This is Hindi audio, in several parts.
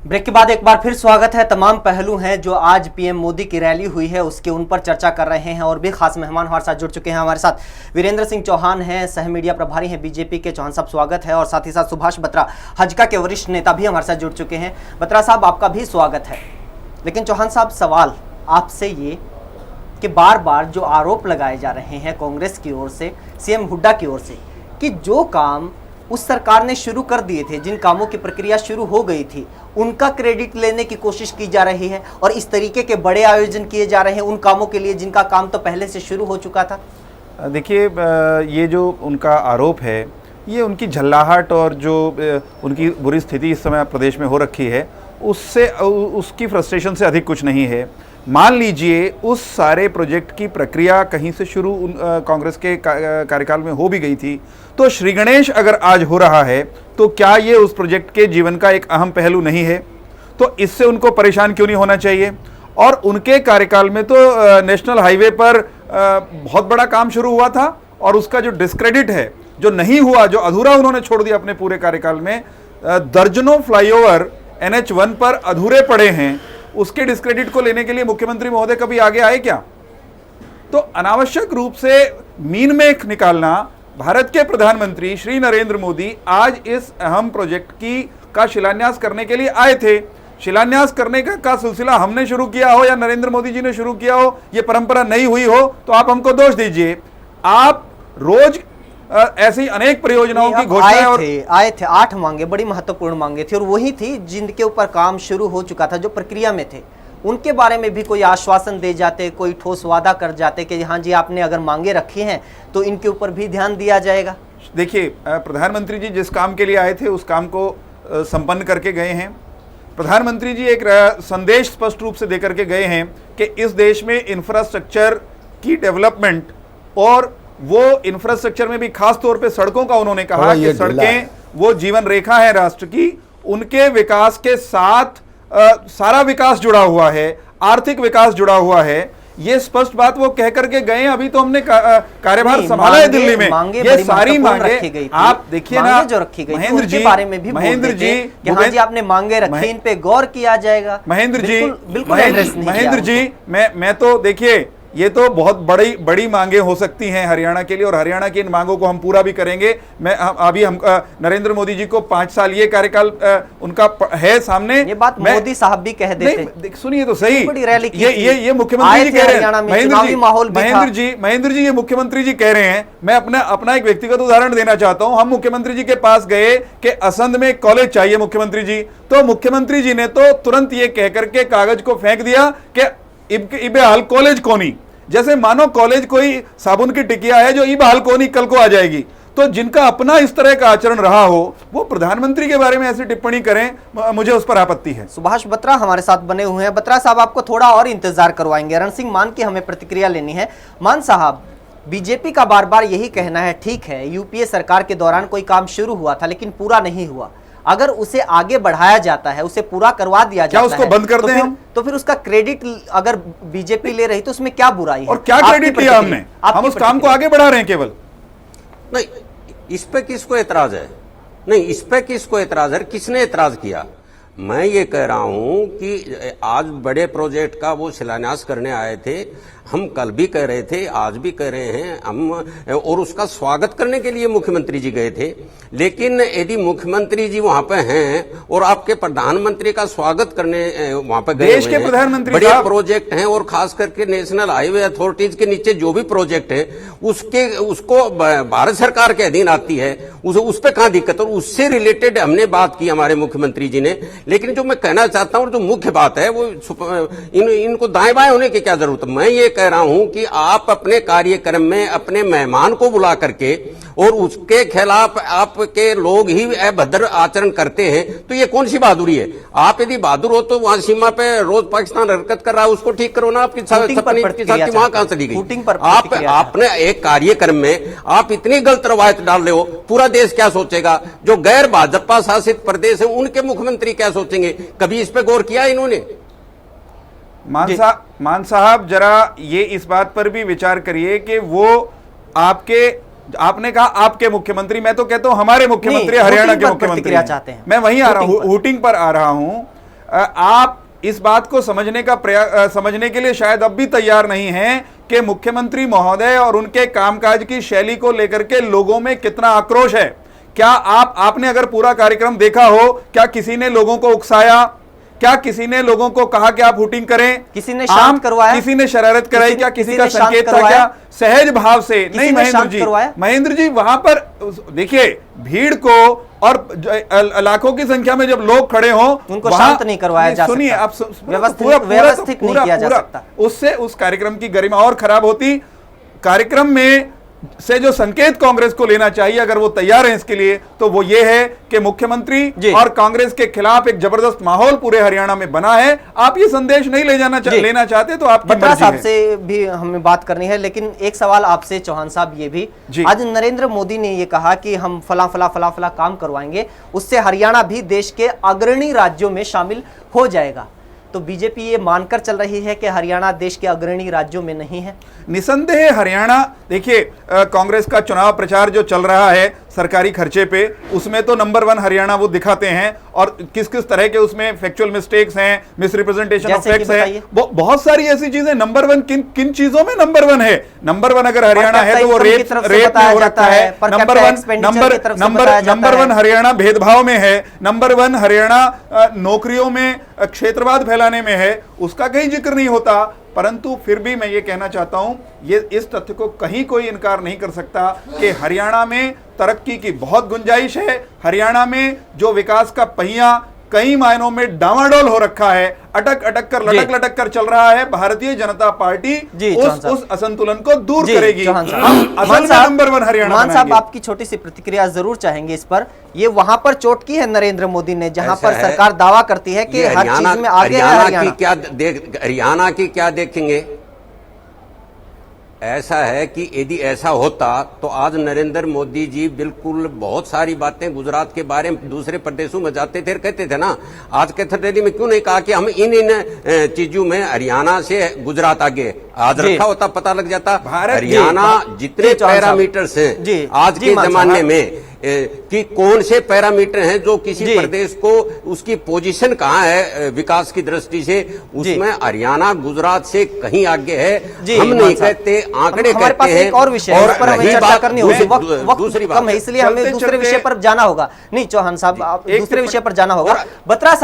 ब्रेक के बाद एक बार फिर स्वागत है। तमाम पहलू हैं जो आज पीएम मोदी की रैली हुई है उसके उन पर चर्चा कर रहे हैं और भी खास मेहमान हमारे साथ जुड़ चुके हैं। हमारे साथ वीरेंद्र सिंह चौहान हैं, सह मीडिया प्रभारी हैं बीजेपी के। चौहान साहब स्वागत है। और साथ ही साथ सुभाष बत्रा हजका के वरिष्ठ नेता भी हमारे साथ जुड़ चुके हैं। बत्रा साहब आपका भी स्वागत है। लेकिन चौहान साहब सवाल आपसे ये कि बार बार जो आरोप लगाए जा रहे हैं कांग्रेस की ओर से, सीएम हुड्डा की ओर से, कि जो काम उस सरकार ने शुरू कर दिए थे, जिन कामों की प्रक्रिया शुरू हो गई थी, उनका क्रेडिट लेने की कोशिश की जा रही है और इस तरीके के बड़े आयोजन किए जा रहे हैं उन कामों के लिए जिनका काम तो पहले से शुरू हो चुका था। देखिए, ये जो उनका आरोप है ये उनकी झल्लाहट और जो उनकी बुरी स्थिति इस समय प्रदेश में हो रखी है उससे, उसकी फ्रस्ट्रेशन से अधिक कुछ नहीं है। मान लीजिए उस सारे प्रोजेक्ट की प्रक्रिया कहीं से शुरू कांग्रेस के कार्यकाल में हो भी गई थी, तो श्री गणेश अगर आज हो रहा है तो क्या ये उस प्रोजेक्ट के जीवन का एक अहम पहलू नहीं है? तो इससे उनको परेशान क्यों नहीं होना चाहिए? और उनके कार्यकाल में तो नेशनल हाईवे पर बहुत बड़ा काम शुरू हुआ था और उसका जो डिस्क्रेडिट है, जो नहीं हुआ, जो अधूरा उन्होंने छोड़ दिया अपने पूरे कार्यकाल में, दर्जनों फ्लाईओवर NH1 पर अधूरे पड़े हैं, उसके डिस्क्रेडिट को लेने के लिए मुख्यमंत्री महोदय कभी आगे आए क्या? तो अनावश्यक रूप से मीन मेख निकालना। भारत के प्रधानमंत्री श्री नरेंद्र मोदी आज इस अहम प्रोजेक्ट का शिलान्यास करने के लिए आए थे। शिलान्यास करने का सिलसिला हमने शुरू किया हो या नरेंद्र मोदी जी ने शुरू किया हो, ये परंपरा नहीं हुई हो तो आप हमको दोष दीजिए। आप रोज ऐसी अनेक परियोजनाओं की घोषणा आए थे 8 मांगे, बड़ी महत्वपूर्ण मांगे थी और वही थी जिनके ऊपर काम शुरू हो चुका था, जो प्रक्रिया में थे। उनके बारे में भी कोई आश्वासन दे जाते, कोई ठोस वादा कर जाते कि हाँ जी आपने अगर मांगे रखी हैं तो इनके ऊपर भी ध्यान दिया जाएगा। देखिए, प्रधानमंत्री जी जिस काम के लिए आए थे उस काम को संपन्न करके गए हैं। प्रधानमंत्री जी एक संदेश स्पष्ट रूप से देकर के गए हैं कि इस देश में इंफ्रास्ट्रक्चर की डेवलपमेंट, और वो इंफ्रास्ट्रक्चर में भी खास तौर पे सड़कों का उन्होंने कहा कि सड़कें वो जीवन रेखा है राष्ट्र की, उनके विकास के साथ सारा विकास जुड़ा हुआ है, आर्थिक विकास जुड़ा हुआ है। ये स्पष्ट बात वो कह करके गए। अभी तो हमने कार्यभार संभाला है दिल्ली में, ये सारी मांगे आप देखिए ना, जो रखी गई महेंद्र जी बारे में भी महेंद्र जी, हाँ जी आपने मांगे रखी, इन पे गौर किया जाएगा। महेंद्र जी, मैं तो देखिए, ये तो बहुत बड़ी मांगे हो सकती हैं हरियाणा के लिए, और हरियाणा की इन मांगों को हम पूरा भी करेंगे। हम नरेंद्र मोदी जी को 5 साल ये कार्यकाल उनका है सामने। ये बात मोदी साहब भी कह देते। सुनिए तो सही, ये मुख्यमंत्री जी कह रहे हैं, महेंद्र जी ये मुख्यमंत्री जी कह रहे हैं। मैं अपना एक व्यक्तिगत उदाहरण देना चाहता हूं। हम मुख्यमंत्री जी के पास गए कि असंध में एक कॉलेज चाहिए मुख्यमंत्री जी, तो मुख्यमंत्री जी ने तो तुरंत ये कह करके कागज को फेंक दिया कि इबे हाल कॉलेज कोनी, जैसे मानो कॉलेज कोई साबुन की टिकिया है जो ई बहाल कोनी कल को आ जाएगी। तो जिनका अपना इस तरह का आचरण रहा हो वो प्रधानमंत्री के बारे में ऐसी टिप्पणी करें, मुझे उस पर आपत्ति है। सुभाष बत्रा हमारे साथ बने हुए हैं। बत्रा साहब आपको थोड़ा और इंतजार करवाएंगे, रण सिंह मान की हमें प्रतिक्रिया लेनी है। मान साहब, बीजेपी का बार बार यही कहना है, ठीक है यूपीए सरकार के दौरान कोई काम शुरू हुआ था लेकिन पूरा नहीं हुआ, अगर उसे आगे बढ़ाया जाता है, उसे पूरा करवा दिया जाता है, उसको बंद कर दें तो फिर उसका क्रेडिट अगर बीजेपी ले रही तो उसमें क्या बुराई है? और क्या क्रेडिट लिया हमने? हम उस काम को आगे बढ़ा रहे हैं केवल। नहीं, इस पे किसको एतराज है? नहीं, इस पे किसको एतराज है? किसने एतराज किया? मैं ये कह रहा हूं कि आज बड़े प्रोजेक्ट का वो शिलान्यास करने आए थे, हम कल भी कह रहे थे, आज भी कह रहे हैं हम, और उसका स्वागत करने के लिए मुख्यमंत्री जी गए थे। लेकिन यदि मुख्यमंत्री जी वहां पे हैं और आपके प्रधानमंत्री का स्वागत करने वहां पे गए, देश के प्रधानमंत्री बड़े प्रोजेक्ट हैं और खास करके नेशनल हाईवे अथॉरिटीज के नीचे जो भी प्रोजेक्ट है उसको भारत सरकार के अधीन आती है, उस पर कहां दिक्कत? और उससे रिलेटेड हमने बात की हमारे मुख्यमंत्री जी ने। लेकिन जो मैं कहना चाहता हूं, जो मुख्य बात है वो इनको दाएं बाएं होने की क्या जरूरत है? मैं ये कह रहा हूं कि आप अपने कार्यक्रम में अपने मेहमान को बुला करके और उसके खिलाफ आपके लोग ही अभद्र आचरण करते हैं, तो ये कौन सी बहादुरी है? आप यदि बहादुर हो तो वहां सीमा पे रोज पाकिस्तान हरकत कर रहा है, उसको ठीक करो ना। आपकी वहां कहां चली गई? आपने एक कार्यक्रम में आप इतनी गलत रवायत डाल रहे हो, पूरा देश क्या सोचेगा? जो गैर भाजपा शासित प्रदेश है उनके मुख्यमंत्री क्या सोचेंगे? कभी इस पे गौर किया इन्होंने? मान साहब, जरा ये इस बात पर भी विचार करिए कि वो आपने कहा आपके मुख्यमंत्री, मैं तो कहता हूं हमारे मुख्यमंत्री, हरियाणा के मुख्यमंत्री चाहते हैं। मैं वहीं आ रहा हूं, हुटिंग पर आ रहा हूं। आप इस बात को समझने का समझने के लिए शायद अब भी तैयार नहीं हैं कि मुख्यमंत्री महोदय और उनके कामकाज की शैली को लेकर के लोगों में कितना आक्रोश है। क्या आपने अगर पूरा कार्यक्रम देखा हो, क्या किसी ने लोगों को उकसाया? क्या किसी ने लोगों को कहा कि आप हुटिंग करें? किसी ने शांत करवाया? किसी ने शरारत कराई? क्या किसी का संकेत था क्या? सहज भाव से नहीं महेंद्र जी वहां पर देखिए भीड़ को और लाखों की संख्या में जब लोग खड़े हों उनको शांत नहीं करवाया जा सकता। सुनिए आप व्यवस्थित नहीं किया जा सकता। उससे उस कार्यक्रम की गरिमा और खराब होती। कार्यक्रम में से जो संकेत कांग्रेस को लेना चाहिए, अगर वो तैयार है इसके लिए, तो वो ये है कि मुख्यमंत्री और कांग्रेस के खिलाफ एक जबरदस्त माहौल पूरे हरियाणा में बना है। आप ये संदेश नहीं लेना चाहते तो आपकी बत्रा साहब से भी हमें बात करनी है, लेकिन एक सवाल आपसे चौहान साहब ये भी, आज नरेंद्र मोदी ने ये कहा कि हम फला फला फला फला काम करवाएंगे, उससे हरियाणा भी देश के अग्रणी राज्यों में शामिल हो जाएगा। तो बीजेपी ये मानकर चल रही है कि हरियाणा देश के अग्रणी राज्यों में नहीं है। निसंदेह हरियाणा, देखिए कांग्रेस का चुनाव प्रचार जो चल रहा है सरकारी खर्चे पे, उसमें तो नंबर 1 हरियाणा वो दिखाते हैं, और किस किस तरह के उसमें फैक्चुअल मिस्टेक्स हैं, मिसरिप्रेजेंटेशन ऑफ फैक्ट्स है, बहुत सारी ऐसी चीजें। नंबर 1 किन चीजों में नंबर 1 है? नंबर 1 अगर हरियाणा है तो वो रेप में हो रखा है। नंबर 1 हरियाणा भेदभाव में है। नंबर 1 हरियाणा नौकरियों में क्षेत्रवाद फैलाने में है, उसका कहीं जिक्र नहीं होता। परंतु फिर भी मैं ये कहना चाहता हूं, ये इस तथ्य को कहीं कोई इनकार नहीं कर सकता कि हरियाणा में तरक्की की बहुत गुंजाइश है। हरियाणा में जो विकास का पहिया कई मायनों में डावाडोल हो रखा है, अटक लटक कर चल रहा है। भारतीय जनता पार्टी उस असंतुलन को दूर करेगी। नंबर 1 हरियाणा। मान साहब आपकी छोटी सी प्रतिक्रिया जरूर चाहेंगे इस पर। ये वहां पर चोट की है नरेंद्र मोदी ने, जहां पर सरकार दावा करती है कि हर चीज में आगे है हरियाणा की क्या देखेंगे? ऐसा है कि यदि ऐसा होता तो आज नरेंद्र मोदी जी बिल्कुल बहुत सारी बातें गुजरात के बारे में दूसरे प्रदेशों में जाते थे, कहते थे ना। आज के रैली में क्यों नहीं कहा कि हम इन चीजों में हरियाणा से गुजरात आगे? आज रखा होता, पता लग जाता। हरियाणा जितने पैरामीटर्स हैं आज के जमाने में, कि कौन से पैरामीटर हैं जो किसी प्रदेश को उसकी पोजीशन कहाँ है विकास की दृष्टि से, उसमें हरियाणा गुजरात से कहीं आगे है। हम नहीं कहते, आंकड़े कहते हैं। एक और विषय पर हमें चर्चा करनी होगी, वक्त कम है, इसलिए हमें दूसरे विषय पर जाना होगा। नहीं चौहान साहब, दूसरे विषय पर जाना होगा। बत्रा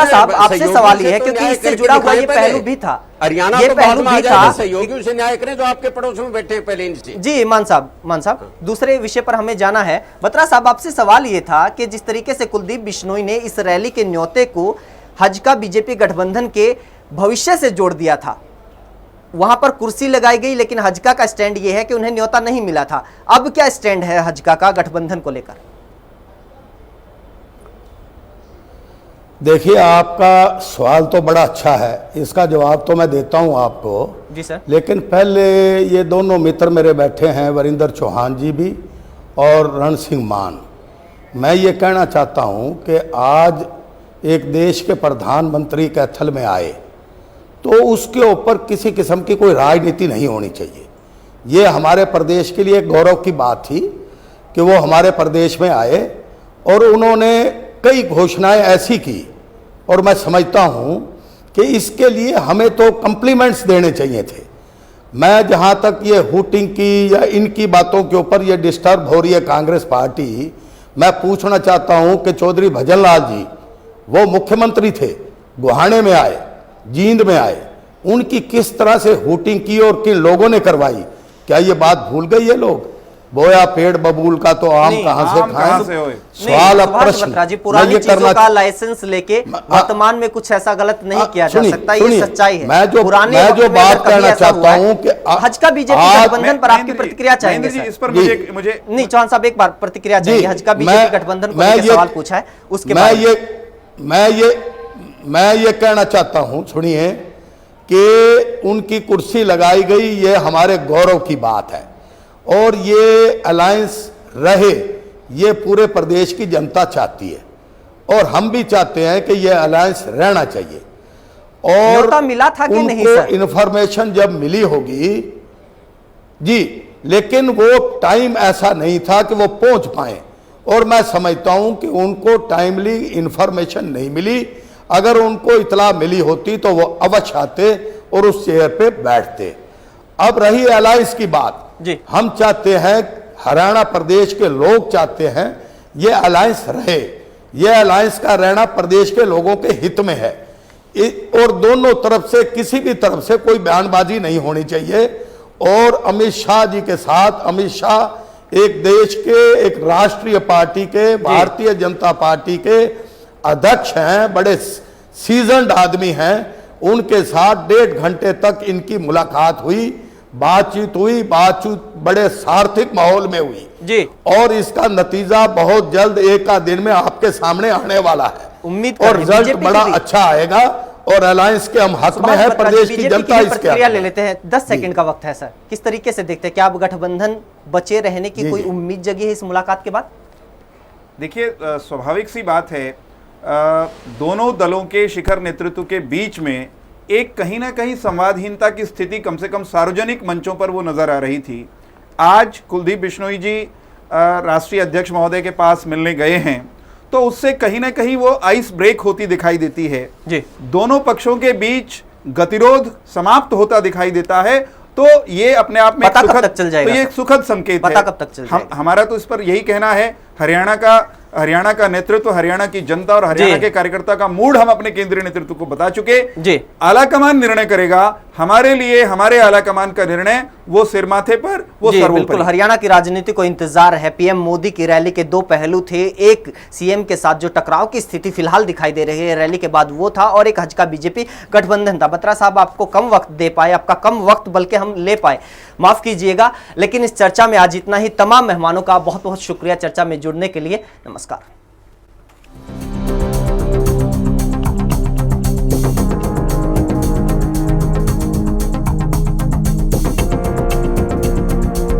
साहब आपसे सवाल ये है, क्योंकि इससे जुड़ा हुआ ये पहलू भी था, हरियाणा ये पहलू भी था। सहयोगियों से न्याय करें जो आपके पड़ोस में बैठे हैं पहले इनसे। जी मान साहब दूसरे विषय पर हमें जाना है। बत्रा साहब आपसे सवाल ये था कि जिस तरीके से कुलदीप बिश्नोई ने इस रैली के न्योते को हजका बीजेपी गठबंधन के भविष्य से जोड़ दिया था, वहां पर कुर्सी लगाई गई, लेकिन हजका का स्टैंड यह है कि उन्हें न्योता नहीं मिला था। अब क्या स्टैंड है हजका का गठबंधन को लेकर? देखिए, आपका सवाल तो बड़ा अच्छा है, इसका जवाब तो मैं देता हूं आपको। जी सर। लेकिन पहले ये दोनों मित्र मेरे बैठे हैं, वरिंदर चौहान जी भी और रण सिंह मान, मैं ये कहना चाहता हूं कि आज एक देश के प्रधानमंत्री कैथल में आए तो उसके ऊपर किसी किस्म की कोई राजनीति नहीं होनी चाहिए। ये हमारे प्रदेश के लिए एक गौरव की बात थी कि वो हमारे प्रदेश में आए और उन्होंने कई घोषणाएं ऐसी की, और मैं समझता हूं कि इसके लिए हमें तो कम्प्लीमेंट्स देने चाहिए थे। मैं जहां तक ये हुटिंग की या इनकी बातों के ऊपर ये डिस्टर्ब हो रही है कांग्रेस पार्टी, मैं पूछना चाहता हूं कि चौधरी भजनलाल जी, वो मुख्यमंत्री थे, गुहाने में आए, जींद में आए, उनकी किस तरह से हुटिंग की और किन लोगों ने करवाई? क्या ये बात भूल गई ये लोग? बोया पेड़ बबूल का तो आम कहां से खाएं? सवाल प्रश्न पुरानी चीजों का लाइसेंस लेके वर्तमान में कुछ ऐसा गलत नहीं किया जा सकता, ये सच्चाई है। मैं जो बात कहना चाहता हूं कि हजका बीजेपी गठबंधन पर आपकी प्रतिक्रिया चाहेंगे इस पर मुझे नहीं चौहान साहब एक बार प्रतिक्रिया चाहिए। हजका बीजेपी गठबंधन पर सवाल पूछा है उसके मैं ये कहना चाहता हूं, सुनिए, कि उनकी कुर्सी लगाई गई, ये हमारे गौरव की बात है और ये अलायंस रहे, ये पूरे प्रदेश की जनता चाहती है और हम भी चाहते हैं कि ये अलायंस रहना चाहिए। और मिला था कि नहीं सर? इन्फॉर्मेशन जब मिली होगी जी, लेकिन वो टाइम ऐसा नहीं था कि वो पहुंच पाए, और मैं समझता हूं कि उनको टाइमली इंफॉर्मेशन नहीं मिली। अगर उनको इतला मिली होती तो वो अवश्य आते और उस चेयर पे बैठते। अब रही अलायंस की बात, जी। हम चाहते हैं, हरियाणा प्रदेश के लोग चाहते हैं ये अलायंस रहे, ये अलायंस का रहना प्रदेश के लोगों के हित में है और दोनों तरफ से किसी भी तरफ से कोई बयानबाजी नहीं होनी चाहिए। और अमित शाह जी के साथ, अमित शाह एक देश के, एक राष्ट्रीय पार्टी के, भारतीय जनता पार्टी के अध्यक्ष हैं, बड़े सीजन्ड आदमी हैं, उनके साथ 1.5 घंटे तक इनकी मुलाकात हुई, बातचीत बड़े सार्थक माहौल में हुई जी। और इसका नतीजा बहुत जल्द एक आध दिन में आपके सामने आने वाला है। उम्मीद और रिजल्ट बड़ा अच्छा आएगा और अलायंस के हम हक में है, प्रदेश की जनता इसके प्रतिक्रिया ले लेते हैं। 10 सेकंड का वक्त है सर, किस तरीके से देखते हैं, क्या अब गठबंधन बचे रहने की कोई उम्मीद जगी है इस मुलाकात के बाद? देखिए, स्वाभाविक सी बात है, दोनों दलों के शिखर नेतृत्व के बीच में एक कहीं ना कहीं संवादहीनता की स्थिति कम से कम सार्वजनिक मंचों पर वो नजर आ रही थी। आज कुलदीप बिश्नोई जी राष्ट्रीय अध्यक्ष महोदय के पास मिलने गए हैं, तो उससे कहीं ना कहीं वो आइस ब्रेक होती दिखाई देती है जी। दोनों पक्षों के बीच गतिरोध समाप्त होता दिखाई देता है, तो ये अपने आप में पता कब तक चल जाएगा? तो ये एक सुखद संकेत है। पता कब तक चल जाएगा? हमारा तो इस पर यही कहना है, हरियाणा का नेतृत्व, हरियाणा की जनता और हरियाणा के कार्यकर्ता का मूड हम अपने केंद्रीय नेतृत्व को बता चुके जी। आलाकमान निर्णय करेगा, हमारे लिए हमारे आलाकमान का निर्णय वो सिर माथे पर, वो सर्वोपरि। बिल्कुल, हरियाणा की राजनीति को इंतजार है। पीएम मोदी की रैली के 2 पहलू थे, एक सीएम के साथ जो टकराव की स्थिति फिलहाल दिखाई दे रही है रैली के बाद वो था, और एक हज का बीजेपी गठबंधन था। बत्रा साहब, आपको कम वक्त दे पाए, आपका कम वक्त बल्कि हम ले पाए, माफ कीजिएगा, लेकिन इस चर्चा में आज इतना ही। तमाम मेहमानों का बहुत बहुत शुक्रिया चर्चा में जुड़ने के लिए। नमस्कार।